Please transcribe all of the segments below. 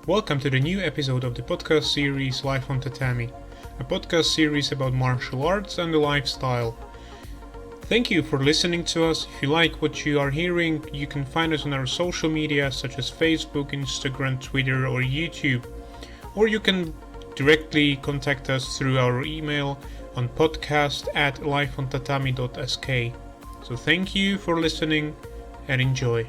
Welcome to the new episode of the podcast series Life on Tatami, a podcast series about martial arts and the lifestyle. Thank you for listening to us. If you like what you are hearing, you can find us on our social media such as Facebook, Instagram, Twitter, or YouTube. Or you can directly contact us through our email on podcast@lifeontatami.sk. So thank you for listening and enjoy.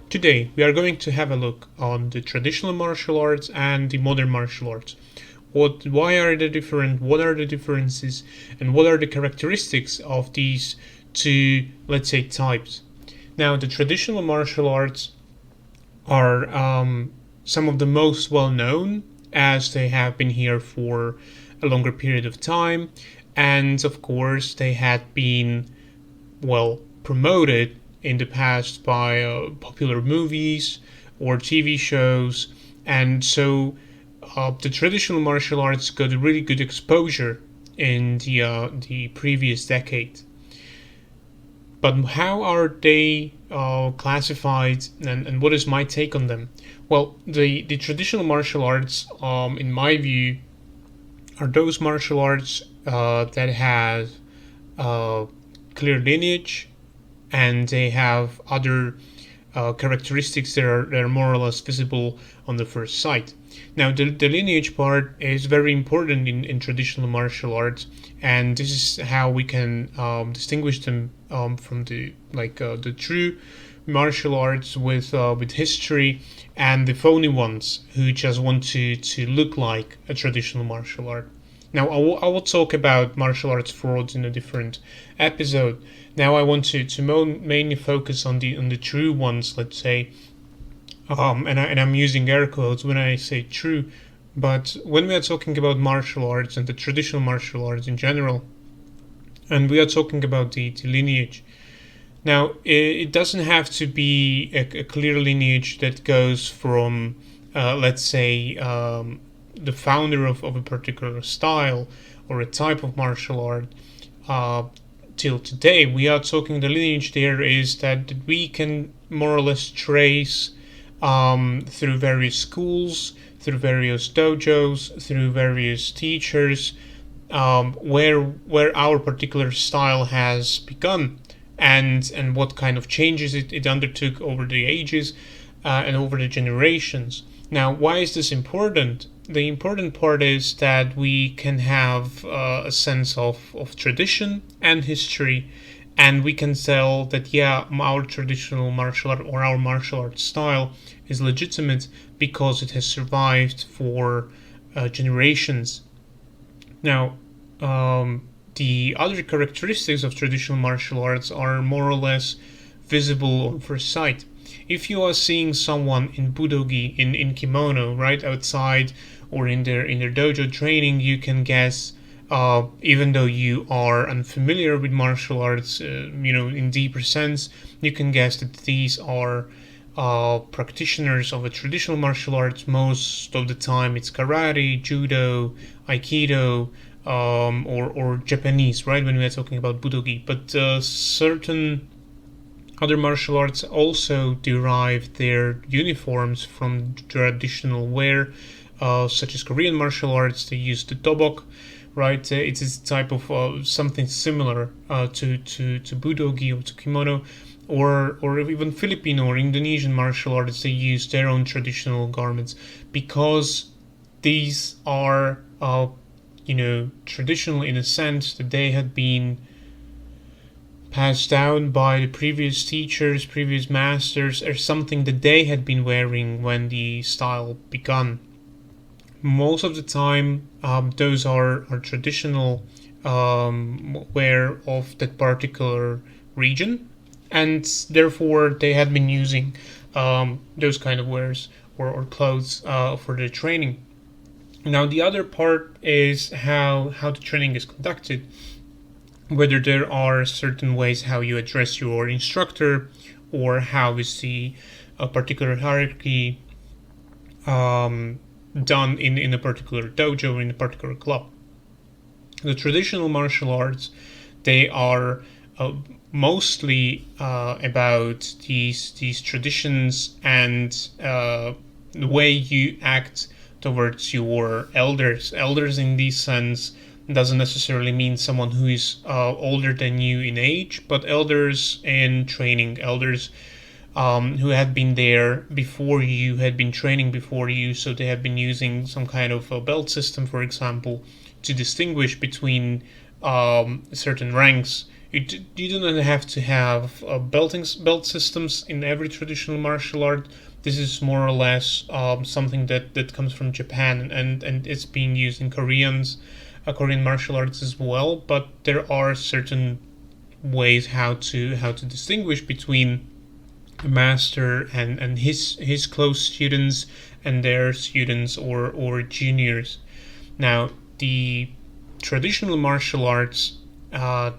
Today we are going to have a look on the traditional martial arts and the modern martial arts. Why are they different? What are the differences? And what are the characteristics of these two, let's say, types? Now, the traditional martial arts are some of the most well known, as they have been here for a longer period of time, and of course they had been well promoted in the past by popular movies or TV shows, and so the traditional martial arts got a really good exposure in the previous decade. But how are they classified, and what is my take on them? Well, the traditional martial arts, in my view, are those martial arts that have clear lineage, and they have other characteristics that are more or less visible on the first sight. Now, the lineage part is very important in traditional martial arts, and this is how we can distinguish them from the true martial arts with history, and the phony ones who just want to look like a traditional martial art. Now, I will talk about martial arts frauds in a different episode. Now, I want to mainly focus on the true ones, let's say, and I'm using air quotes when I say true. But when we are talking about martial arts and the traditional martial arts in general, and we are talking about the lineage. Now, it doesn't have to be a clear lineage that goes from, let's say, the founder of a particular style or a type of martial art till today. We are talking, the lineage there is that we can more or less trace through various schools, through various dojos, through various teachers, where our particular style has begun, and what kind of changes it undertook over the ages and over the generations. Now, why is this important? The important part is that we can have a sense of tradition and history, and we can tell that, yeah, our traditional martial art or our martial art style is legitimate because it has survived for generations. Now, the other characteristics of traditional martial arts are more or less visible on first sight. If you are seeing someone in budogi, in kimono, right outside, or in their dojo training, you can guess, even though you are unfamiliar with martial arts, in deeper sense, you can guess that these are practitioners of a traditional martial arts. Most of the time, it's karate, judo, aikido, or Japanese, right? When we are talking about budogi, but certain other martial arts also derive their uniforms from traditional wear, such as Korean martial arts. They use the dobok, right? It's a type of something similar to budogi or to kimono, or even Filipino or Indonesian martial arts. They use their own traditional garments because these are, traditional in a sense that they had been passed down by the previous teachers, previous masters, or something that they had been wearing when the style began. Most of the time, those are traditional wear of that particular region, and therefore they had been using those kind of wares or clothes for their training. Now, the other part is how the training is conducted. Whether there are certain ways how you address your instructor, or how is the particular hierarchy done in a particular dojo or in a particular club. The traditional martial arts, they are mostly about these traditions and the way you act towards your elders. Elders in this sense doesn't necessarily mean someone who is older than you in age, but elders in training, elders who had been there before you, had been training before you, so they have been using some kind of a belt system, for example, to distinguish between certain ranks. You do not have to have belt systems in every traditional martial art. This is more or less something that comes from Japan, and it's being used in Korean martial arts as well. But there are certain ways how to distinguish between a master and his close students and their students or juniors. Now, the traditional martial arts,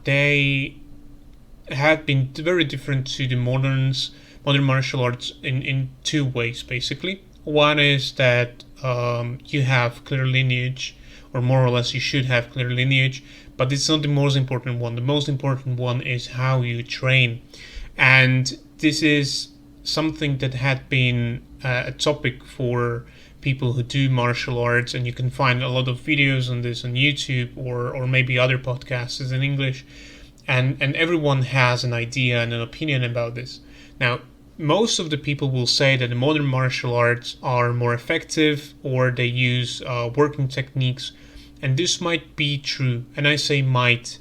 they had been very different to the modern martial arts in two ways, basically. One is that you have clear lineage, or more or less you should have clear lineage, but it's not the most important one. The most important one is how you train. And this is something that had been a topic for people who do martial arts, and you can find a lot of videos on this on YouTube or maybe other podcasts in English, and everyone has an idea and an opinion about this. Now, most of the people will say that the modern martial arts are more effective, or they use working techniques, and this might be true, and I say might.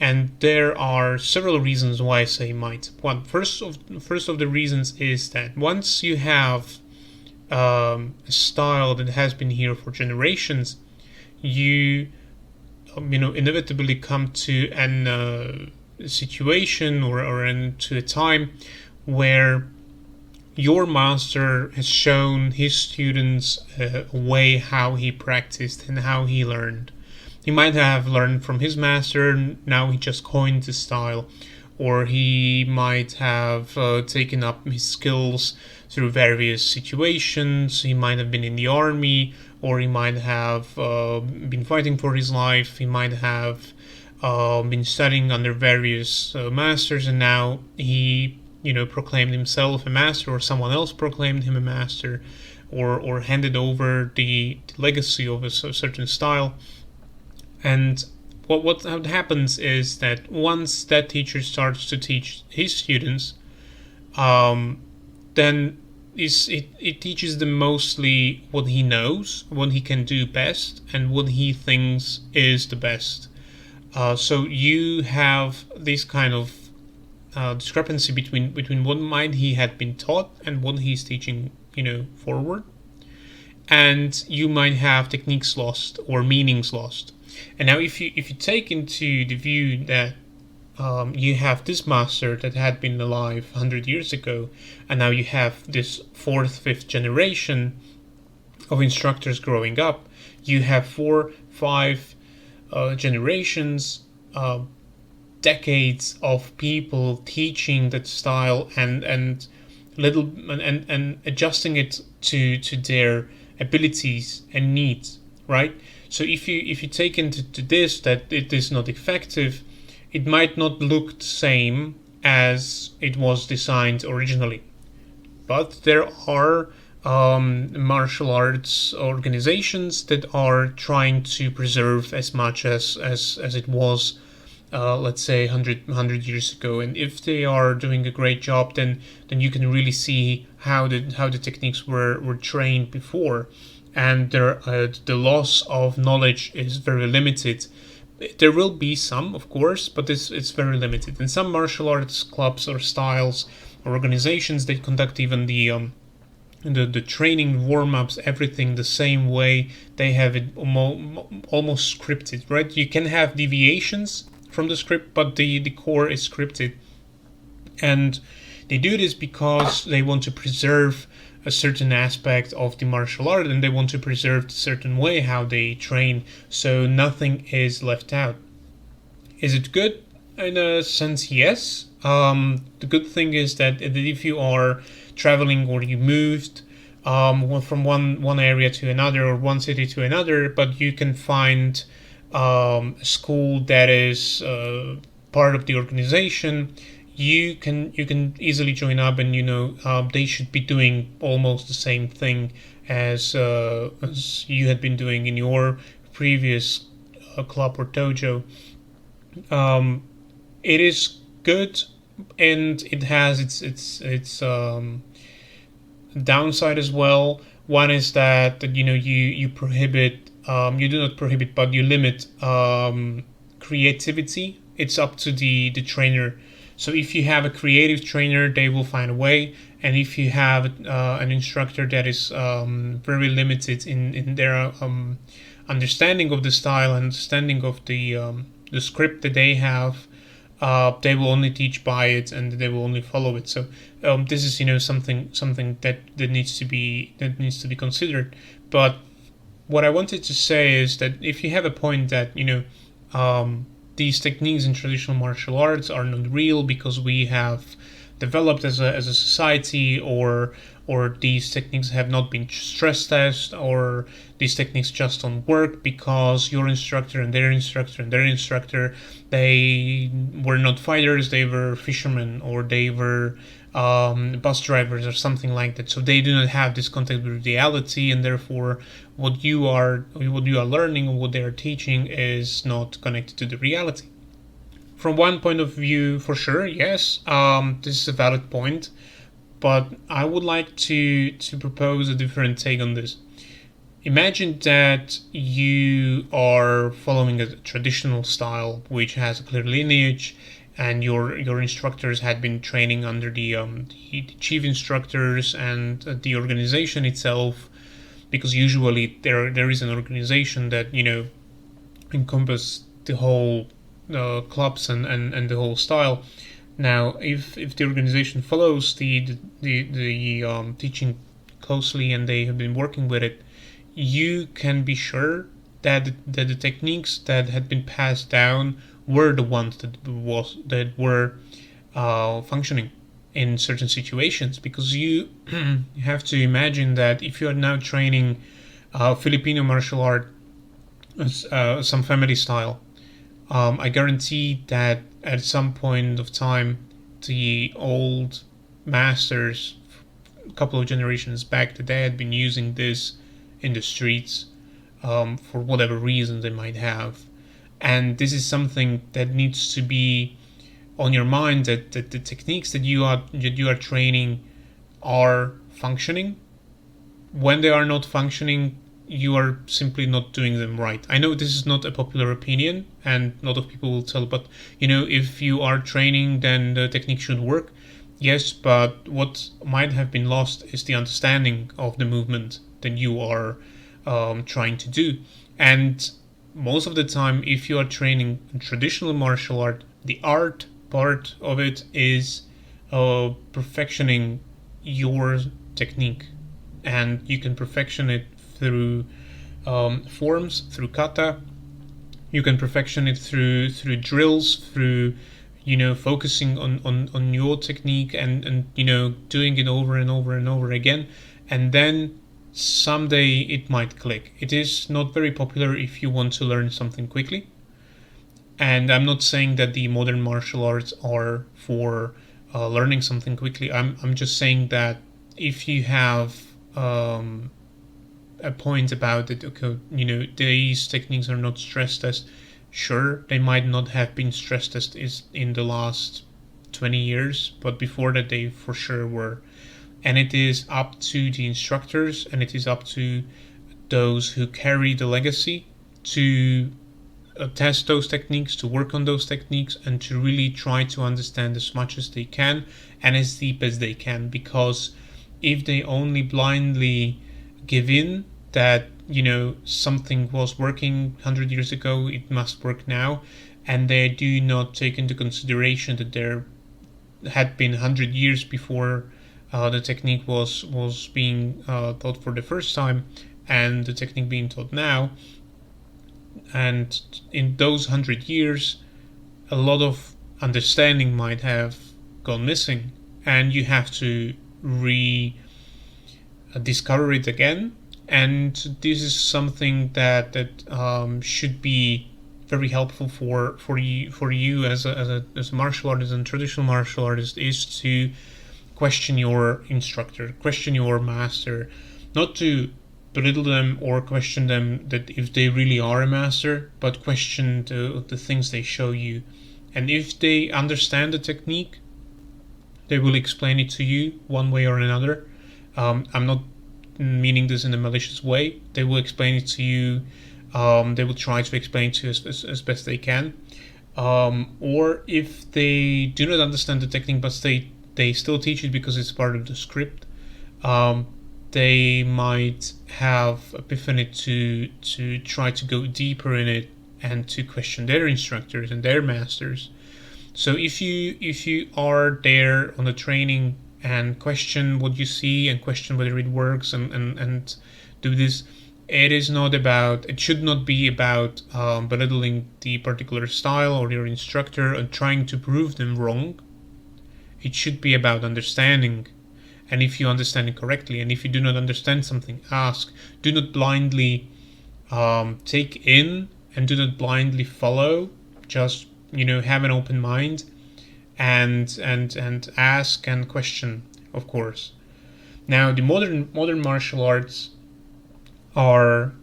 And there are several reasons why I say might. First of the reasons is that once you have a style that has been here for generations, you inevitably come to an situation or to a time where your master has shown his students a way how he practiced and how he learned. He might have learned from his master, now he just coined the style, or he might have taken up his skills through various situations. He might have been in the army, or he might have been fighting for his life. He might have been studying under various masters, and now he proclaimed himself a master, or someone else proclaimed him a master, or handed over the legacy of a certain style. And what happens is that once that teacher starts to teach his students, then it teaches them mostly what he knows, what he can do best, and what he thinks is the best. So you have this kind of discrepancy between what might he had been taught and what he's teaching, forward, and you might have techniques lost or meanings lost. And now, if you take into the view that you have this master that had been alive 100 years ago, and now you have this fourth, fifth generation of instructors growing up, you have 4, 5 generations, decades of people teaching that style and adjusting it to their abilities and needs, right? So if you take into this that it is not effective, it might not look the same as it was designed originally. But there are martial arts organizations that are trying to preserve as much as it was, let's say 100 years ago. And if they are doing a great job, then you can really see how the techniques were trained before. And the loss of knowledge is very limited. There will be some, of course, but it's very limited. And some martial arts clubs or styles or organizations, they conduct even the training, warm-ups, everything the same way. They have it almost scripted, right? You can have deviations from the script, but the core is scripted. And they do this because they want to preserve a certain aspect of the martial art, and they want to preserve a certain way how they train, so nothing is left out. Is it good? In a sense, yes. The good thing is that if you are traveling or you moved from one area to another or one city to another, but you can find a school that is part of the organization, you can easily join up, and they should be doing almost the same thing as you had been doing in your previous club or dojo. It is good, and it has its downside as well. One is that you prohibit, you do not prohibit, but you limit creativity. It's up to the trainer. So if you have a creative trainer, they will find a way. And if you have an instructor that is very limited in their understanding of the style, understanding of the script that they have, they will only teach by it, and they will only follow it. So this is something that needs to be considered. But what I wanted to say is that if you have a point that these techniques in traditional martial arts are not real because we have developed as a society, or these techniques have not been stress tested, or these techniques just don't work because your instructor and their instructor and their instructor, they were not fighters, they were fishermen, or they were bus drivers or something like that, so they do not have this contact with reality, and therefore what you are learning or what they are teaching is not connected to the reality. From one point of view, for sure, yes, this is a valid point, but I would like to propose a different take on this. Imagine that you are following a traditional style which has a clear lineage, and your instructors had been training under the chief instructors and the organization itself, because usually there is an organization that encompass the whole clubs and the whole style. Now, if the organization follows the teaching closely and they have been working with it, you can be sure that the techniques that had been passed down were the ones that were functioning in certain situations. Because you have to imagine that if you are now training Filipino martial art, some family style, I guarantee that at some point of time, the old masters, a couple of generations back, that they had been using this in the streets for whatever reason they might have. And this is something that needs to be on your mind, that the techniques that you are training are functioning. When they are not functioning, you are simply not doing them right. I know this is not a popular opinion, and a lot of people will tell, but if you are training, then the technique should work. Yes, but what might have been lost is the understanding of the movement that you are trying to do. And most of the time, if you are training traditional martial art, the art part of it is perfectioning your technique, and you can perfection it through forms, through kata. You can perfection it through drills, through focusing on your technique, and doing it over and over and over again, and then someday it might click. It is not very popular if you want to learn something quickly, and I'm not saying that the modern martial arts are for learning something quickly. I'm just saying that if you have a point about it, okay, these techniques are not stress tested. Sure, they might not have been stress tested in the last 20 years, but before that they for sure were. And it is up to the instructors, and it is up to those who carry the legacy to test those techniques, to work on those techniques, and to really try to understand as much as they can and as deep as they can. Because if they only blindly give in that something was working 100 years ago, it must work now, and they do not take into consideration that there had been 100 years before the technique was being taught for the first time, and the technique being taught now, and in those 100 years a lot of understanding might have gone missing, and you have to discover it again. And this is something that should be very helpful for you as a martial artist and traditional martial artist is to question your instructor, question your master, not to belittle them or question them that if they really are a master, but question the things they show you. And if they understand the technique, they will explain it to you one way or another. I'm not meaning this in a malicious way. They will explain it to you. They will try to explain it to you as best they can. Or if they do not understand the technique, but they still teach it because it's part of the script, they might have epiphany to try to go deeper in it and to question their instructors and their masters. So if you are there on the training and question what you see and question whether it works and do this, it should not be about belittling the particular style or your instructor and trying to prove them wrong. It should be about understanding. And if you understand it correctly, and if you do not understand something, ask. Do not blindly take in, and do not blindly follow. Just have an open mind, and ask and question, of course. Now, the modern martial arts are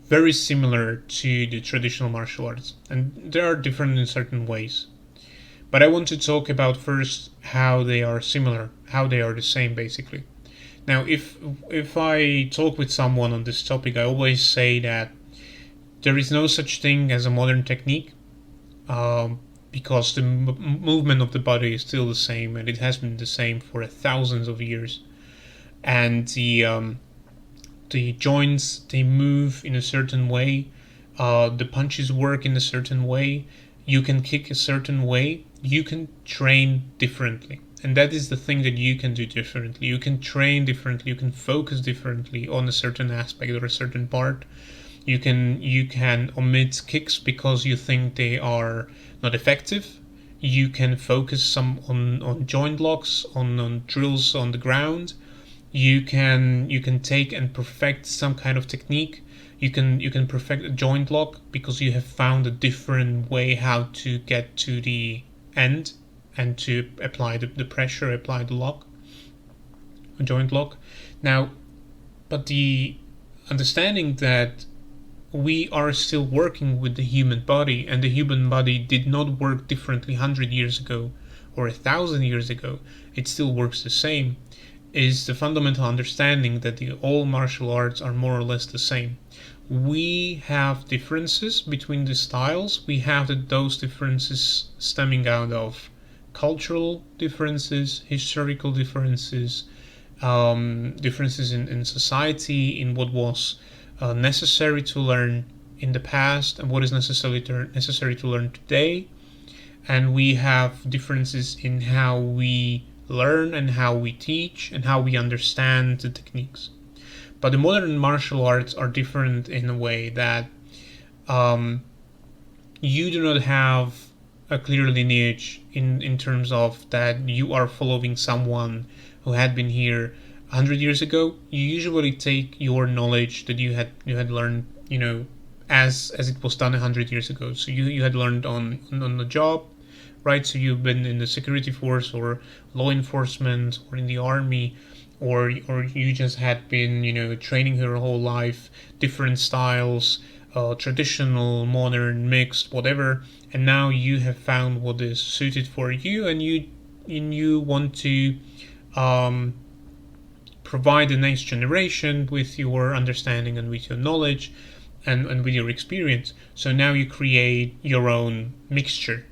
very similar to the traditional martial arts, and they are different in certain ways. But I want to talk about first how they are similar, how they are the same, basically. Now, if I talk with someone on this topic, I always say that there is no such thing as a modern technique, because the movement of the body is still the same, and it has been the same for thousands of years. And the joints, they move in a certain way. The punches work in a certain way. You can kick a certain way. You can train differently. And that is the thing that you can do differently. You can train differently. You can focus differently on a certain aspect or a certain part. You can omit kicks because you think they are not effective. You can focus some on joint locks, on drills on the ground. You can take and perfect some kind of technique. You can perfect a joint lock because you have found a different way how to get to the end and to apply the pressure, apply the lock, a joint lock. Now, but the understanding that we are still working with the human body, and the human body did not work differently 100 years ago or 1,000 years ago, it still works the same, is the fundamental understanding that all martial arts are more or less the same. We have differences between the styles. We have those differences stemming out of cultural differences, historical differences, differences in society, in what was necessary to learn in the past and what is necessary to learn today. And we have differences in how we learn and how we teach and how we understand the techniques. But the modern martial arts are different in a way that you do not have a clear lineage in terms of that you are following someone who had been here 100 years ago. You usually take your knowledge that you had learned, as it was done 100 years ago. So you had learned on the job, right? So you've been in the security force or law enforcement or in the army, or you just had been, training your whole life, different styles, traditional, modern, mixed, whatever. And now you have found what is suited for you, and you want to provide the next generation with your understanding and with your knowledge and with your experience. So now you create your own mixture.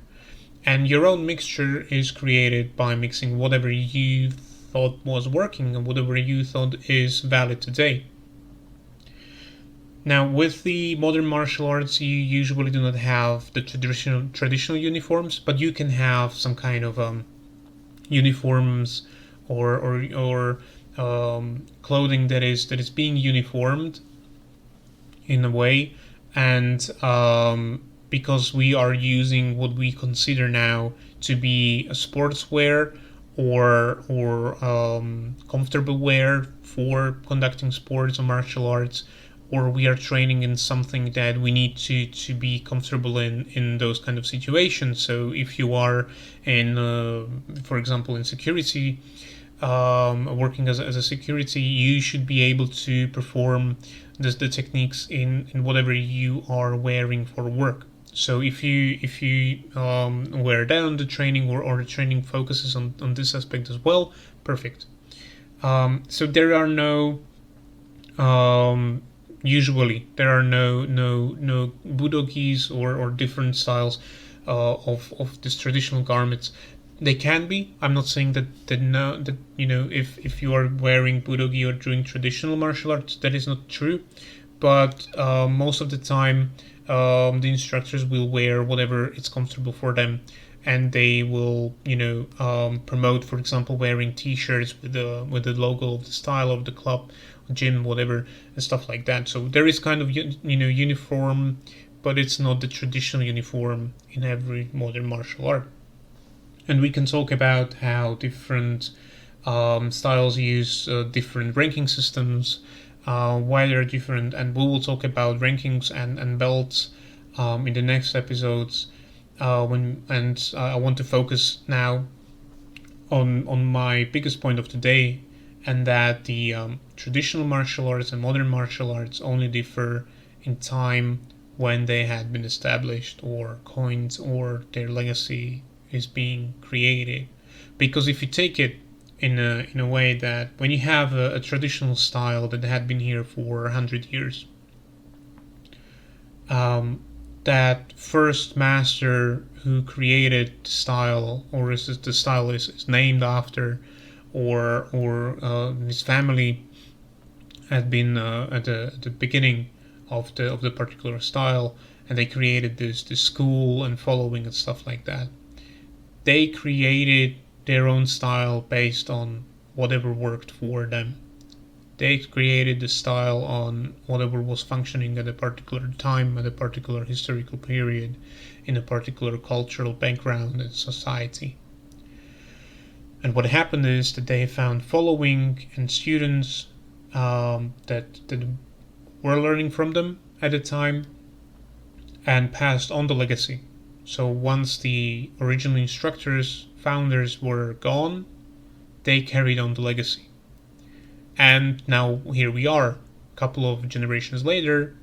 And your own mixture is created by mixing whatever you thought was working and whatever you thought is valid today. Now, with the modern martial arts, you usually do not have the traditional uniforms, but you can have some kind of uniforms or clothing that is being uniformed in a way, and because we are using what we consider now to be a sportswear or comfortable wear for conducting sports or martial arts, or we are training in something that we need to be comfortable in those kind of situations. So if you are in, for example, in security, working as a security, you should be able to perform the techniques in whatever you are wearing for work. So if you wear down the training, or the training focuses on this aspect as well, perfect. So there are no usually there are no budogis or different styles of these traditional garments. They can be. I'm not saying that no, that if you are wearing budogi or doing traditional martial arts, that is not true. But most of the time, the instructors will wear whatever it's comfortable for them, and they will promote, for example, wearing T-shirts with the logo of the style of the club, gym, whatever, and stuff like that. So there is kind of uniform, but it's not the traditional uniform in every modern martial art. And we can talk about how different styles use different ranking systems, why they're different, and we will talk about rankings and belts in the next episodes. I want to focus now on my biggest point of today, and that the traditional martial arts and modern martial arts only differ in time, when they had been established or coined, or their legacy is being created. Because if you take it in a way that when you have a traditional style that had been here for 100 years, that first master who created the style, or is the style is named after, or his family had been at the beginning of the particular style, and they created this school and following and stuff like that. They created their own style based on whatever worked for them. They created the style on whatever was functioning at a particular time, at a particular historical period, in a particular cultural background and society. And what happened is that they found following and students that were learning from them at the time, and passed on the legacy. So once the original instructors, founders were gone, they carried on the legacy. And now here we are, a couple of generations later,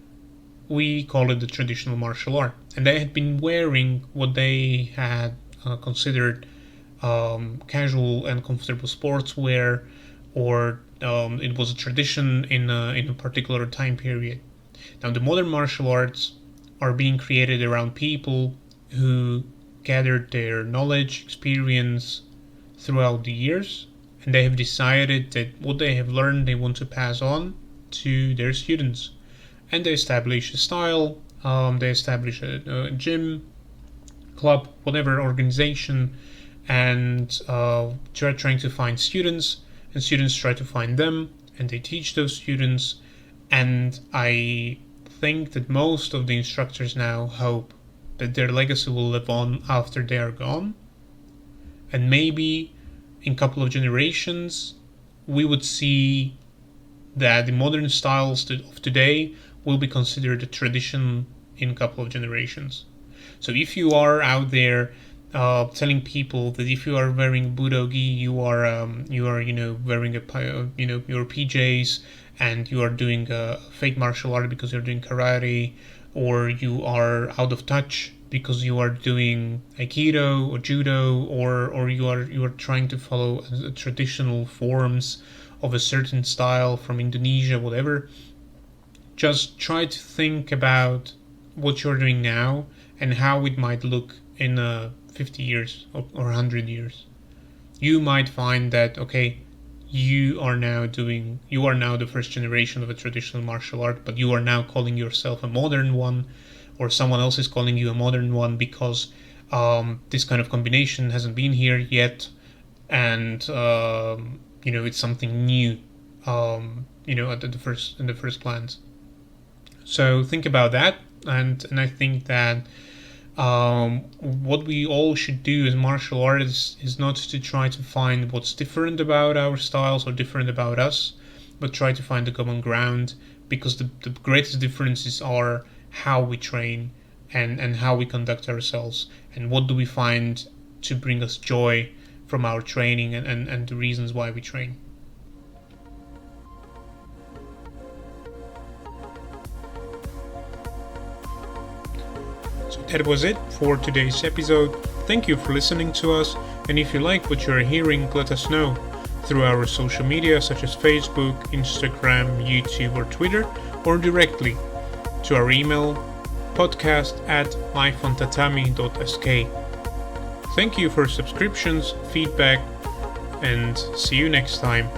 we call it the traditional martial art. And they had been wearing what they had considered casual and comfortable sportswear, or it was a tradition in a particular time period. Now the modern martial arts are being created around people who gathered their knowledge, experience throughout the years, and they have decided that what they have learned they want to pass on to their students. And they establish a style, they establish a gym, club, whatever organization, and trying to find students, and students try to find them, and they teach those students. And I think that most of the instructors now hope that their legacy will live on after they are gone, and maybe in a couple of generations we would see that the modern styles of today will be considered a tradition in a couple of generations. So if you are out there telling people that if you are wearing budogi, you are wearing your PJs, and you are doing a fake martial art because you're doing karate, or you are out of touch because you are doing aikido or judo, or you are trying to follow traditional forms of a certain style from Indonesia, whatever. Just try to think about what you're doing now and how it might look in 50 years or 100 years. You might find that, okay, you are now the first generation of a traditional martial art, but you are now calling yourself a modern one, or someone else is calling you a modern one because this kind of combination hasn't been here yet, and it's something new, at the first glance. So think about that, and I think that what we all should do as martial artists is not to try to find what's different about our styles or different about us, but try to find the common ground because the greatest differences are how we train and how we conduct ourselves, and what do we find to bring us joy from our training, and the reasons why we train. So that was it for today's episode. Thank you for listening to us, and if you like what you're hearing, let us know through our social media such as Facebook, Instagram, YouTube, or Twitter, or directly to our email podcast@lifeontatami.sk. Thank you for subscriptions, feedback, and see you next time.